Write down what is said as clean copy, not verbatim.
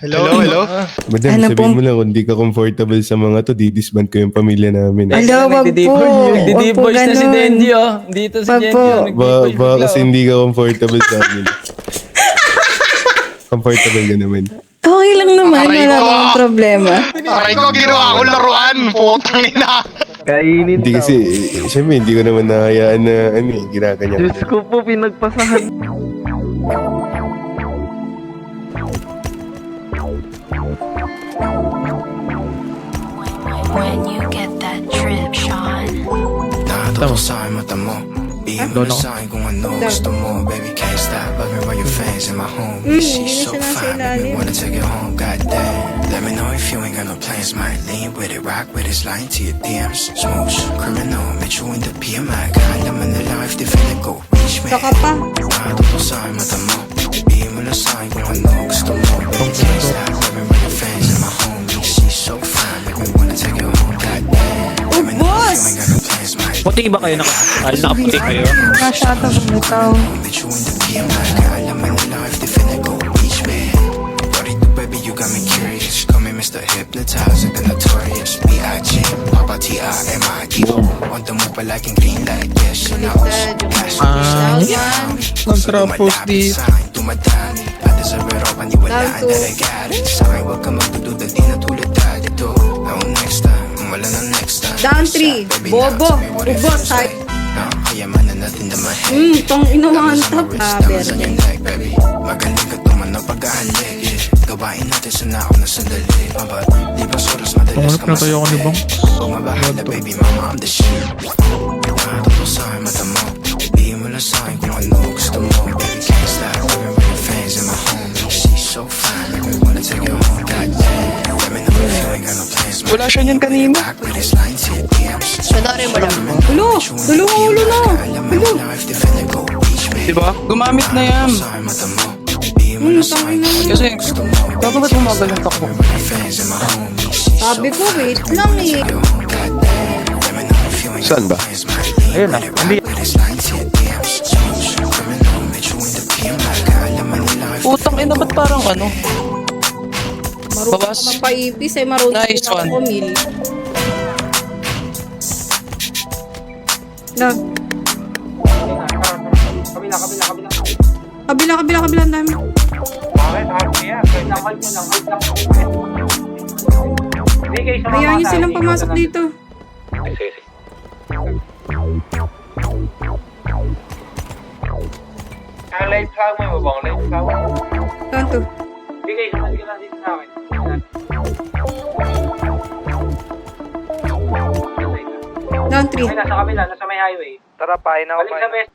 Hello? Madam, Ano sabihin pong- mo lang kung di ka comfortable sa mga to, didisband ko yung pamilya namin. Ala, wag po. Wag po Nagdi-boys na si ganun. Denji, oh. Dito si Wag Denji, po. oh. Nagdi-boys Ba bigla, kasi oh. hindi ka comfortable sa amin. Comfortable ka naman. Okay lang naman. Aray Wala ko. akong problema. Aray ko, ginawa ko laruan. Putang ina. Kainin Hindi daw. kasi, siyempre, hindi ko naman nahayaan na, ginaganyan ko. Diyos ko po, pinagpasahan. When you get that drip, Sean. Nakatawa sa'kin mata mo. Bigyan mo na sa'kin kung ano gusto mo. Baby, can't stop loving by your fans in my home. She's so fine, make me wanna take it home. Goddamn. Let me know if you ain't got no plans. Might lean with it, rock with it, slide to your DMs. Smooth, criminal, met you in the PMI. Kala man na life, di finna go reach me. Saka pa. Nakatawa sa'kin mata mo. Bigyan mo na sa'kin kung ano gusto mo. Baby, can't stop loving by your fans in my home. She's so fine, make me wanna take it home. Goddamn. Let me know if you ain't got no plans. Might Puti ba kayo? Nakaputi kayo? Masyado bumitaw. met you in the PMI. Kala man na life, di finna go reach me. Dorito, baby, you got me curious. Call me Mr. Hypnotizer, the notorious B.I.G. Papa T.I.M.I.D.O. Wanda mo palaging green light, yes, you know. Nagtrapos di. Tumadami, pati sa veropan, di wala na nagalit. Sa akin, huwag ka magdududa, di na tulad dito. No, next time, wala na next time. Down 3. Bobo. Ubos. Type. Kaya man na natin na mahal. Tong inuman top. Berde. Baby, magaling ka tumanaw pag-ahalik. Gawain natin sa naon na sandali. Mabal, di ba soras madalas ka Pinatay ako ni Bang. Bumabahal na baby mama, I'm the shit. Nakatawa sa'kin mata mo. Bigyan mo lang sa'kin kung ano gusto mo. Baby, can't stop loving with your fans in my home. She's so fine, make me wanna take you home. Goddamn, let me know if you ain't got no plans. Wala siya niyan kanina. Rock with his line to your DMs. Panoorin mo lang. Ulo! Tulong ang ulo na! Ulo! Diba? Gumamit na yan. Kasi, bago ba't umagal ang takbo? Sabi ko, wait lang eh. Saan ba? Ayun na. Hindi. Utang ina, ba't parang ano? Marunong Babas. ka magpaipis eh. Marunong Nice din ako one. kumil. Love. Kabila. Ang dami. Hayaan niyo silang pumasok dito. Ang live flag mo bang live flag? Tanto. Bigay sa kanila dito sa akin. Down 3. Ay, nasa kabila, nasa may highway. Tara, pahin ako. Balik sa best.